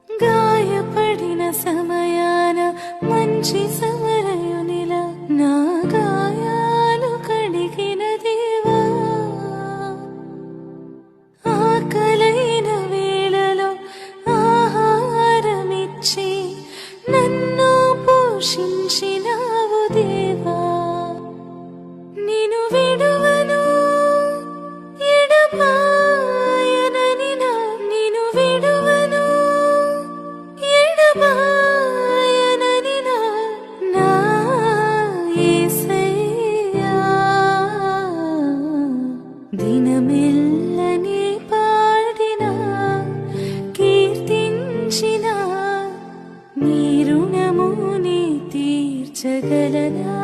గాయపడిన సమయాన మంచి సమరయునిలా నా గాయాలు కడిగిన దేవా, ఆకలైన వేళలో ఆహారమిచ్చి నన్ను పోషించినావు దేవా. నిన్ను విడువను ఎడబాయనని నిన్ను విడువను ఎడబాయనని నా యేసయ్యా. దినమెల్లని పాడినా కీర్తించినా నీ రుణముని తీర్చగలనా?